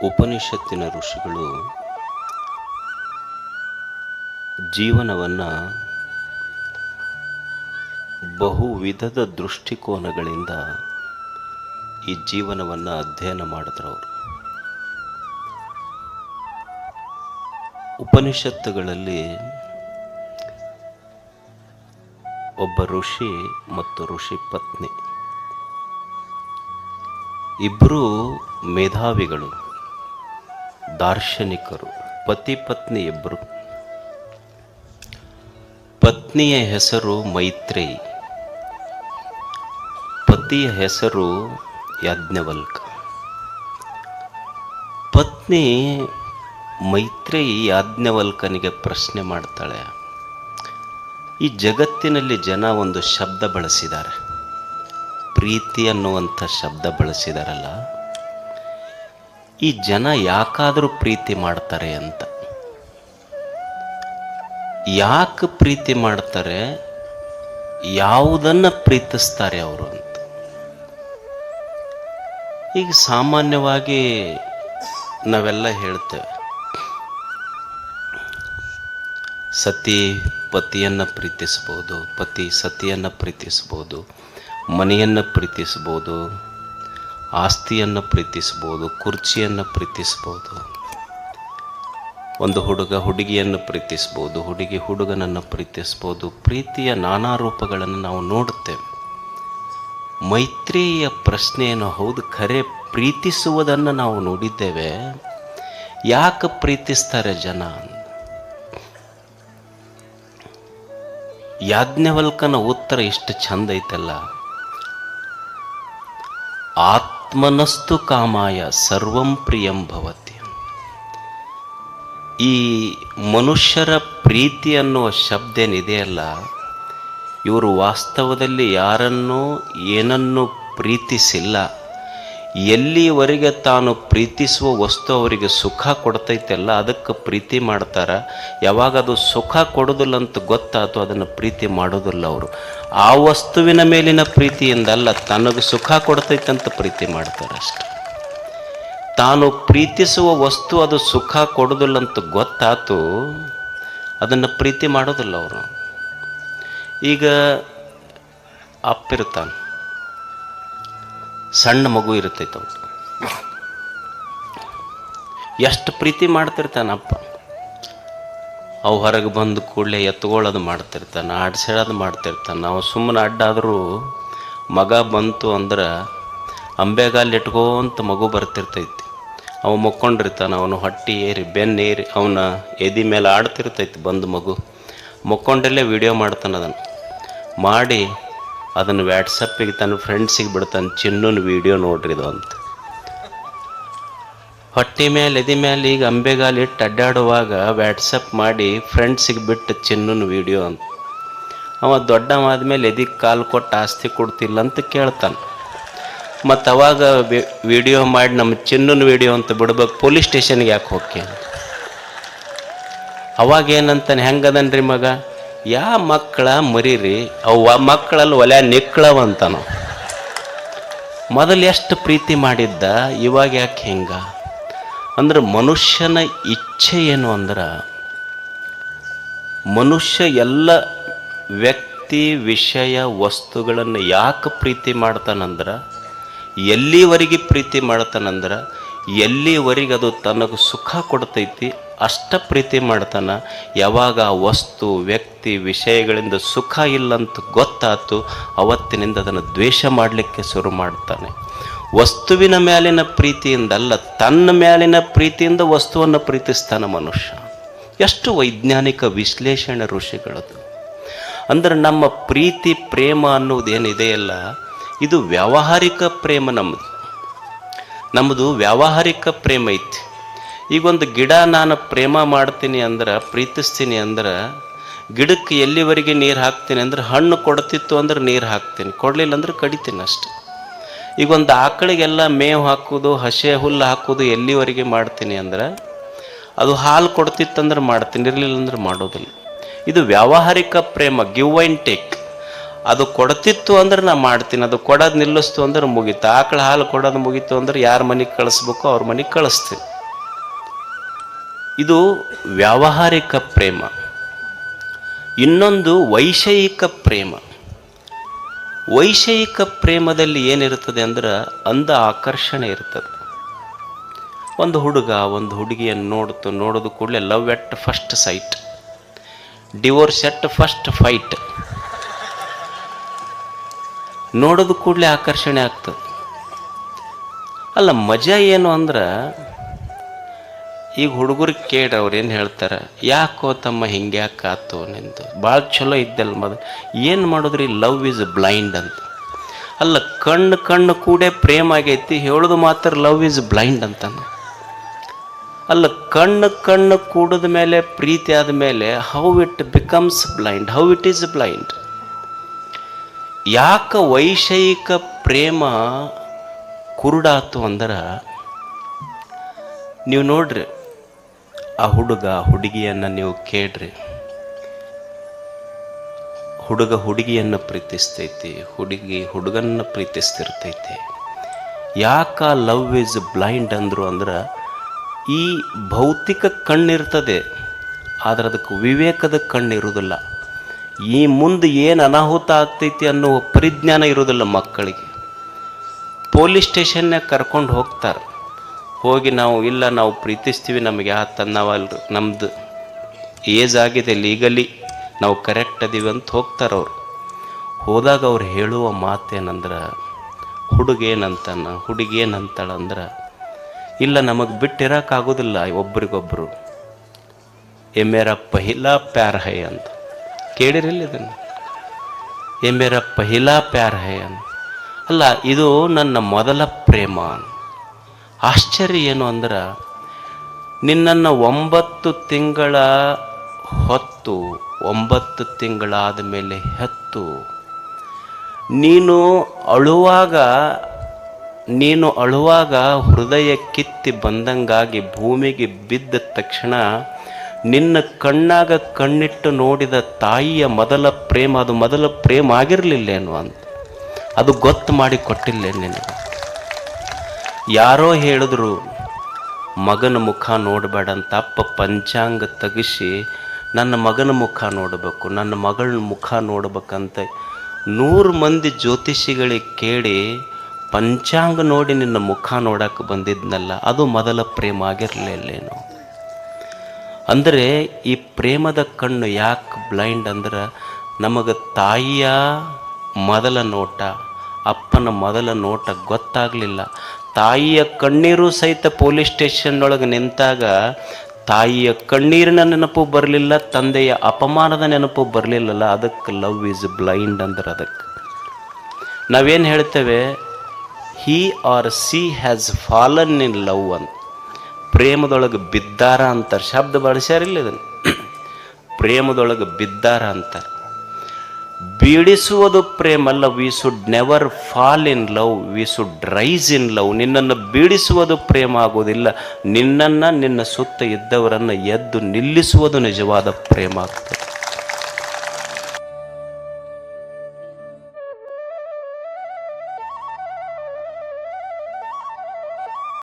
ಉಪನಿಷತ್ತಿನ ಋಷಿಗಳು ಜೀವನವನ್ನು ಬಹುವಿಧದ ದೃಷ್ಟಿಕೋನಗಳಿಂದ ಈ ಜೀವನವನ್ನು ಅಧ್ಯಯನ ಮಾಡಿದ್ರವರು. ಉಪನಿಷತ್ತುಗಳಲ್ಲಿ ಒಬ್ಬ ಋಷಿ ಮತ್ತು ಋಷಿ ಪತ್ನಿ ಇಬ್ಬರೂ ಮೇಧಾವಿಗಳು, ದಾರ್ಶನಿಕರು. ಪತಿ ಪತ್ನಿ ಇಬ್ಬರು. ಪತ್ನಿಯ ಹೆಸರು ಮೈತ್ರೇಯಿ, ಪತಿಯ ಹೆಸರು ಯಾಜ್ಞವಲ್ಕ. ಪತ್ನಿ ಮೈತ್ರೇಯಿ ಯಾಜ್ಞವಲ್ಕನಿಗೆ ಪ್ರಶ್ನೆ ಮಾಡ್ತಾಳೆ, ಈ ಜಗತ್ತಿನಲ್ಲಿ ಜನ ಒಂದು ಶಬ್ದ ಬಳಸಿದ್ದಾರೆ, ಪ್ರೀತಿ ಅನ್ನುವಂಥ ಶಬ್ದ ಬಳಸಿದಾರಲ್ಲ, ಈ ಜನ ಯಾಕಾದರೂ ಪ್ರೀತಿ ಮಾಡ್ತಾರೆ ಅಂತ. ಯಾಕೆ ಪ್ರೀತಿ ಮಾಡ್ತಾರೆ, ಯಾವುದನ್ನು ಪ್ರೀತಿಸ್ತಾರೆ ಅವರು ಅಂತ. ಈಗ ಸಾಮಾನ್ಯವಾಗಿ ನಾವೆಲ್ಲ ಹೇಳ್ತೇವೆ, ಸತಿ ಪತಿಯನ್ನು ಪ್ರೀತಿಸ್ಬೋದು, ಪತಿ ಸತಿಯನ್ನು ಪ್ರೀತಿಸ್ಬೋದು, ಮನೆಯನ್ನು ಪ್ರೀತಿಸ್ಬೋದು, ಆಸ್ತಿಯನ್ನು ಪ್ರೀತಿಸ್ಬೋದು, ಕುರ್ಚಿಯನ್ನು ಪ್ರೀತಿಸ್ಬೋದು, ಒಂದು ಹುಡುಗ ಹುಡುಗಿಯನ್ನು ಪ್ರೀತಿಸ್ಬೋದು, ಹುಡುಗಿ ಹುಡುಗನನ್ನು ಪ್ರೀತಿಸ್ಬೋದು. ಪ್ರೀತಿಯ ನಾನಾ ರೂಪಗಳನ್ನು ನಾವು ನೋಡುತ್ತೇವೆ. ಮೈತ್ರಿಯ ಪ್ರಶ್ನೆಯನ್ನು, ಹೌದು ಖರೆ ಪ್ರೀತಿಸುವುದನ್ನು ನಾವು ನೋಡಿದ್ದೇವೆ, ಯಾಕೆ ಪ್ರೀತಿಸ್ತಾರೆ ಜನ? ಯಾಜ್ಞವಲ್ಕನ ಉತ್ತರ ಇಷ್ಟು ಚಂದ ಐತಲ್ಲ, ಆತ್ಮನಸ್ತು ಕಾಮಾಯ ಸರ್ವಂ ಪ್ರಿಯಂ ಭವತಿ. ಈ ಮನುಷ್ಯರ ಪ್ರೀತಿ ಅನ್ನುವ ಶಬ್ದ ಏನಿದೆಯಲ್ಲ, ಇವರು ವಾಸ್ತವದಲ್ಲಿ ಯಾರನ್ನೂ ಏನನ್ನೂ ಪ್ರೀತಿಸಿಲ್ಲ. ಎಲ್ಲಿವರೆಗೆ ತಾನು ಪ್ರೀತಿಸುವ ವಸ್ತು ಅವರಿಗೆ ಸುಖ ಕೊಡ್ತೈತೆಲ್ಲ ಅದಕ್ಕೆ ಪ್ರೀತಿ ಮಾಡ್ತಾರೆ. ಯಾವಾಗ ಅದು ಸುಖ ಕೊಡೋದಿಲ್ಲ ಅಂತ ಗೊತ್ತಾಯ್ತು, ಅದನ್ನು ಪ್ರೀತಿ ಮಾಡೋದಿಲ್ಲ ಅವರು. ಆ ವಸ್ತುವಿನ ಮೇಲಿನ ಪ್ರೀತಿಯಿಂದಲ್ಲ, ತನಗೆ ಸುಖ ಕೊಡ್ತೈತೆ ಅಂತ ಪ್ರೀತಿ ಮಾಡ್ತಾರೆ ಅಷ್ಟೆ. ತಾನು ಪ್ರೀತಿಸುವ ವಸ್ತು ಅದು ಸುಖ ಕೊಡೋದಿಲ್ಲ ಅಂತ ಗೊತ್ತಾಯ್ತು, ಅದನ್ನು ಪ್ರೀತಿ ಮಾಡೋದಿಲ್ಲ ಅವರು. ಈಗ ಅಪ್ಪಿರ್ತಾನೆ, ಸಣ್ಣ ಮಗು ಇರ್ತೈತೆ, ಅವ್ರು ಎಷ್ಟು ಪ್ರೀತಿ ಮಾಡ್ತಿರ್ತಾನೆ ಅಪ್ಪ. ಅವು ಹೊರಗೆ ಬಂದು ಕೂಡಲೇ ಎತ್ಕೊಳ್ಳೋದು ಮಾಡ್ತಿರ್ತಾನೆ, ಆಡ್ಸೇಳೋದು ಮಾಡ್ತಿರ್ತಾನೆ. ನಾವು ಸುಮ್ಮನೆ ಅಡ್ಡಾದರೂ ಮಗ ಬಂತು ಅಂದ್ರೆ ಅಂಬೆಗಾಲು ಇಟ್ಕೋಂತ ಮಗು ಬರ್ತಿರ್ತೈತಿ. ಅವ ಮುಕ್ಕೊಂಡಿರ್ತಾನೆ, ಅವನು ಹೊಟ್ಟೆ ಏರಿ ಬೆನ್ನೇರಿ ಅವನ ಎದೆ ಮೇಲೆ ಆಡ್ತಿರ್ತೈತಿ. ಬಂದು ಮಗು ಮುಕ್ಕೊಂಡಲ್ಲೇ ವಿಡಿಯೋ ಮಾಡ್ತಾನೆ. ಅದನ್ನು ಮಾಡಿ ಅದನ್ನು ವ್ಯಾಟ್ಸಪ್ಪಿಗೆ ತನ್ನ ಫ್ರೆಂಡ್ಸಿಗೆ ಬಿಡ್ತಾನೆ, ಚಿನ್ನನ ವಿಡಿಯೋ ನೋಡ್ರಿದು ಅಂತ. ಹೊಟ್ಟೆ ಮೇಲೆ ಎದೆ ಮೇಲೆ ಈಗ ಅಂಬೆಗಾಲು ಇಟ್ಟು ಅಡ್ಡಾಡುವಾಗ ವ್ಯಾಟ್ಸಪ್ ಮಾಡಿ ಫ್ರೆಂಡ್ಸಿಗೆ ಬಿಟ್ಟು ಚಿನ್ನನ ವಿಡಿಯೋ ಅಂತ. ಅವ ದೊಡ್ಡವಾದ್ಮೇಲೆ ಎದಿಗೆ ಕಾಲು ಕೊಟ್ಟು ಆಸ್ತಿ ಕೊಡ್ತಿಲ್ಲ ಅಂತ ಕೇಳ್ತಾನೆ. ಮತ್ತು ಅವಾಗ ವಿಡಿಯೋ ಮಾಡಿ ನಮ್ಮ ಚಿನ್ನನ ವಿಡಿಯೋ ಅಂತ ಬಿಡ್ಬೇಕು, ಪೊಲೀಸ್ ಸ್ಟೇಷನ್ಗೆ ಯಾಕೆ ಹೋಗಿ? ಅವಾಗ ಏನಂತಾನೆ, ಹೆಂಗದನ್ರಿ ಮಗ, ಯಾ ಮಕ್ಕಳ ಮರೀರಿ, ಅವು ಮಕ್ಕಳಲ್ಲಿ ಒಲೆ ನಿಕ್ಕಳವಂತ. ನಾವು ಮೊದಲು ಎಷ್ಟು ಪ್ರೀತಿ ಮಾಡಿದ್ದ, ಇವಾಗ ಯಾಕೆ ಹೆಂಗ ಅಂದ್ರೆ, ಮನುಷ್ಯನ ಇಚ್ಛೆ ಏನು ಅಂದ್ರೆ, ಮನುಷ್ಯ ಎಲ್ಲ ವ್ಯಕ್ತಿ ವಿಷಯ ವಸ್ತುಗಳನ್ನು ಯಾಕೆ ಪ್ರೀತಿ ಮಾಡ್ತಾನಂದ್ರೆ, ಎಲ್ಲಿವರೆಗೆ ಪ್ರೀತಿ ಮಾಡ್ತಾನಂದ್ರೆ ಎಲ್ಲಿವರೆಗೆ ಅದು ತನಗೆ ಸುಖ ಕೊಡ್ತೈತಿ ಅಷ್ಟ ಪ್ರೀತಿ ಮಾಡ್ತಾನೆ. ಯಾವಾಗ ಆ ವಸ್ತು ವ್ಯಕ್ತಿ ವಿಷಯಗಳಿಂದ ಸುಖ ಇಲ್ಲಂತ ಗೊತ್ತಾಯ್ತು, ಅವತ್ತಿನಿಂದ ಅದನ್ನು ದ್ವೇಷ ಮಾಡಲಿಕ್ಕೆ ಶುರು ಮಾಡ್ತಾನೆ. ವಸ್ತುವಿನ ಮೇಲಿನ ಪ್ರೀತಿಯಿಂದಲ್ಲ, ತನ್ನ ಮೇಲಿನ ಪ್ರೀತಿಯಿಂದ ವಸ್ತುವನ್ನು ಪ್ರೀತಿಸ್ತಾನೆ ಮನುಷ್ಯ. ಎಷ್ಟು ವೈಜ್ಞಾನಿಕ ವಿಶ್ಲೇಷಣೆ ಋಷಿಗಳದು. ಅಂದ್ರೆ ನಮ್ಮ ಪ್ರೀತಿ ಪ್ರೇಮ ಅನ್ನೋದೇನಿದೆಯಲ್ಲ, ಇದು ವ್ಯಾವಹಾರಿಕ ಪ್ರೇಮ. ನಮ್ಮದು ವ್ಯಾವಹಾರಿಕ ಪ್ರೇಮ ಐತಿ. ಈಗೊಂದು ಗಿಡ ನಾನು ಪ್ರೇಮ ಮಾಡ್ತೀನಿ ಅಂದ್ರೆ, ಪ್ರೀತಿಸ್ತೀನಿ ಅಂದ್ರೆ, ಗಿಡಕ್ಕೆ ಎಲ್ಲಿವರೆಗೆ ನೀರು ಹಾಕ್ತೀನಿ ಅಂದ್ರೆ, ಹಣ್ಣು ಕೊಡ್ತಿತ್ತು ಅಂದ್ರೆ ನೀರು ಹಾಕ್ತೀನಿ, ಕೊಡಲಿಲ್ಲ ಅಂದ್ರೆ ಕಡಿತೀನಿ ಅಷ್ಟೆ. ಈಗೊಂದು ಆಕಳಿಗೆಲ್ಲ ಮೇವು ಹಾಕೋದು, ಹಸೆ ಹುಲ್ಲು ಹಾಕೋದು ಎಲ್ಲಿವರೆಗೆ ಮಾಡ್ತೀನಿ ಅಂದ್ರೆ, ಅದು ಹಾಲು ಕೊಡ್ತಿತ್ತಂದ್ರೆ ಮಾಡ್ತೀನಿ, ಇರಲಿಲ್ಲ ಅಂದ್ರೆ ಮಾಡೋದಿಲ್ಲ. ಇದು ವ್ಯಾವಹಾರಿಕ ಪ್ರೇಮ, ಗಿವ್ ಆ್ಯಂಡ್ ಟೇಕ್. ಅದು ಕೊಡ್ತಿತ್ತು ಅಂದ್ರೆ ನಾ ಮಾಡ್ತೀನಿ, ಅದು ಕೊಡೋದು ನಿಲ್ಲಿಸ್ತು ಅಂದ್ರೆ ಮುಗೀತು. ಆಕಳ ಹಾಲು ಕೊಡೋದು ಮುಗೀತು ಅಂದ್ರೆ ಯಾರ ಮನೆಗೆ ಕಳಿಸ್ಬೇಕು ಅವ್ರ ಮನೆಗೆ ಕಳಿಸ್ತೀನಿ. ಇದು ವ್ಯಾವಹಾರಿಕ ಪ್ರೇಮ. ಇನ್ನೊಂದು ವೈಷಯಿಕ ಪ್ರೇಮ. ವೈಷಯಿಕ ಪ್ರೇಮದಲ್ಲಿ ಏನಿರ್ತದೆ ಅಂದ್ರೆ ಅಂದ ಆಕರ್ಷಣೆ ಇರ್ತದೆ. ಒಂದು ಹುಡುಗ ಒಂದು ಹುಡುಗಿಯನ್ನು ನೋಡೋದು ಕೂಡಲೇ love at first sight, divorce at first fight. ನೋಡೋದು ಕೂಡಲೇ ಆಕರ್ಷಣೆ ಆಗ್ತದೆ. ಅಲ್ಲ, ಮಜಾ ಏನು ಅಂದ್ರೆ, ಈಗ ಹುಡುಗರಿಗೆ ಕೇಳ್ರಿ ಅವ್ರು ಏನು ಹೇಳ್ತಾರೆ, ಯಾಕೋ ತಮ್ಮ ಹಿಂಗೆ ಯಾಕೆ ಆತು ನಿಂದು, ಭಾಳ ಚಲೋ ಇದ್ದಲ್ಲ ಮೊದಲು, ಏನು ಮಾಡಿದ್ರಿ, ಲವ್ ಈಸ್ ಬ್ಲೈಂಡ್ ಅಂತ. ಅಲ್ಲ, ಕಣ್ಣು ಕೂಡೇ ಪ್ರೇಮ ಆಗೈತಿ, ಹೇಳೋದು ಮಾತ್ರ ಲವ್ ಈಸ್ ಬ್ಲೈಂಡ್ ಅಂತಾನೆ. ಅಲ್ಲ, ಕಣ್ಣು ಕೂಡಿದ ಮೇಲೆ ಪ್ರೀತಿ ಆದಮೇಲೆ how it becomes blind, how it is blind. ಯಾಕೆ ವೈಷಯಿಕ ಪ್ರೇಮ ಕುರುಡಾತು ಅಂದ್ರೆ, ನೀವು ನೋಡ್ರಿ, ಆ ಹುಡುಗ ಹುಡುಗಿಯನ್ನು ನೀವು ಕೇಳ್ರಿ, ಹುಡುಗ ಹುಡುಗಿಯನ್ನು ಪ್ರೀತಿಸ್ತೈತಿ, ಹುಡುಗಿ ಹುಡುಗನ್ನ ಪ್ರೀತಿಸ್ತಿರ್ತೈತಿ. ಯಾಕೆ ಲವ್ ಈಸ್ ಬ್ಲೈಂಡ್ ಅಂದರು ಅಂದ್ರೆ, ಈ ಭೌತಿಕ ಕಣ್ಣಿರ್ತದೆ, ಆದರೆ ಅದಕ್ಕೆ ವಿವೇಕದ ಕಣ್ಣಿರುವುದಿಲ್ಲ. ಈ ಮುಂದೆ ಏನು ಅನಾಹುತ ಆಗ್ತೈತಿ ಅನ್ನೋ ಪರಿಜ್ಞಾನ ಇರೋದಿಲ್ಲ ಮಕ್ಕಳಿಗೆ. ಪೊಲೀಸ್ ಸ್ಟೇಷನ್ನಾಗ ಕರ್ಕೊಂಡು ಹೋಗ್ತಾರೆ, ಹೋಗಿ ನಾವು ಪ್ರೀತಿಸ್ತೀವಿ, ನಮಗೆ ನಾವಲ್ರಿ, ನಮ್ಮದು ಏಜ್ ಆಗಿದೆ, ಲೀಗಲಿ ನಾವು ಕರೆಕ್ಟ್ ಅದೀವಿ ಅಂತ ಹೋಗ್ತಾರೆ ಅವರು. ಹೋದಾಗ ಅವ್ರು ಹೇಳುವ ಮಾತೇನಂದ್ರೆ, ಹುಡುಗೇನಂತಾನ ಹುಡುಗೇನಂತಾಳಂದ್ರೆ, ಇಲ್ಲ ನಮಗೆ ಬಿಟ್ಟಿರೋಕ್ಕಾಗೋದಿಲ್ಲ ಒಬ್ರಿಗೊಬ್ಬರು, ಎ ಮೇರಾ ಪಹಿಲಾ ಪ್ಯಾರ್ ಹೈ ಅಂತ. ಕೇಳಿರಿಲ್ಲ ಇದನ್ನು, ಎ ಮೇರಾ ಪಹಿಲಾ ಪ್ಯಾರ್ ಹೈ ಅಂತ. ಅಲ್ಲ, ಇದು ನನ್ನ ಮೊದಲ ಪ್ರೇಮ. ಆಶ್ಚರ್ಯ ಏನು ಅಂದ್ರೆ, ನಿನ್ನನ್ನು 9 ತಿಂಗಳ ಹೊತ್ತು, 9 ತಿಂಗಳಾದ ಮೇಲೆ ಹೆತ್ತು, ನೀನು ಅಳುವಾಗ ಹೃದಯ ಕಿತ್ತಿ ಬಂದಂಗಾಗಿ ಭೂಮಿಗೆ ಬಿದ್ದ ತಕ್ಷಣ ನಿನ್ನ ಕಣ್ಣಾಗ ಕಣ್ಣಿಟ್ಟು ನೋಡಿದ ತಾಯಿಯ ಮೊದಲ ಪ್ರೇಮ, ಅದು ಮೊದಲ ಪ್ರೇಮ ಆಗಿರಲಿಲ್ಲೇನು ಅಂತ, ಅದು ಗೊತ್ತು ಮಾಡಿ ಕೊಟ್ಟಿಲ್ಲ ನಿನಗೆ. ಯಾರೋ ಹೇಳಿದ್ರು ಮಗನ ಮುಖ ನೋಡಬೇಡ ಅಂತ, ಅಪ್ಪ ಪಂಚಾಂಗ ತೆಗಿಸಿ ನನ್ನ ಮಗನ ಮುಖ ನೋಡಬೇಕು, ನನ್ನ ಮಗಳ ಮುಖ ನೋಡ್ಬೇಕಂತ 100 ಮಂದಿ ಜ್ಯೋತಿಷಿಗಳಿಗೆ ಕೇಳಿ ಪಂಚಾಂಗ ನೋಡಿ ನಿನ್ನ ಮುಖ ನೋಡಕ್ಕೆ ಬಂದಿದ್ನಲ್ಲ, ಅದು ಮೊದಲ ಪ್ರೇಮ ಆಗಿರಲಿಲ್ಲೇನು. ಅಂದರೆ ಈ ಪ್ರೇಮದ ಕಣ್ಣು ಯಾಕೆ ಬ್ಲೈಂಡ್ ಅಂದ್ರೆ, ನಮಗೆ ತಾಯಿಯ ಮೊದಲ ನೋಟ, ಅಪ್ಪನ ಮೊದಲ ನೋಟ ಗೊತ್ತಾಗಲಿಲ್ಲ. ತಾಯಿಯ ಕಣ್ಣೀರು ಸಹಿತ ಪೊಲೀಸ್ ಸ್ಟೇಷನ್ನೊಳಗೆ ನಿಂತಾಗ ತಾಯಿಯ ಕಣ್ಣೀರಿನ ನೆನಪು ಬರಲಿಲ್ಲ, ತಂದೆಯ ಅಪಮಾನದ ನೆನಪು ಬರಲಿಲ್ಲಲ್ಲ, ಅದಕ್ಕೆ ಲವ್ ಈಸ್ ಬ್ಲೈಂಡ್ ಅಂದ್ರೆ. ಅದಕ್ಕೆ ನಾವೇನು ಹೇಳ್ತೇವೆ, he or she has fallen in love ಅಂತ. ಪ್ರೇಮದೊಳಗೆ ಬಿದ್ದಾರ ಅಂತಾರೆ, ಶಬ್ದ ಬಳಸ್ಯಾರಿಲ್ಲ ಇದನ್ನು, ಪ್ರೇಮದೊಳಗೆ ಬಿದ್ದಾರ ಅಂತಾರೆ. ಬೀಳಿಸುವುದು ಪ್ರೇಮ ಅಲ್ಲ, we should never fall in love, we should rise in love. ನಿನ್ನನ್ನು ಬೀಳಿಸುವುದು ಪ್ರೇಮ ಆಗೋದಿಲ್ಲ, ನಿನ್ನ ಸುತ್ತ ಇದ್ದವರನ್ನು ಎದ್ದು ನಿಲ್ಲಿಸುವುದು ನಿಜವಾದ ಪ್ರೇಮ ಆಗ್ತದೆ.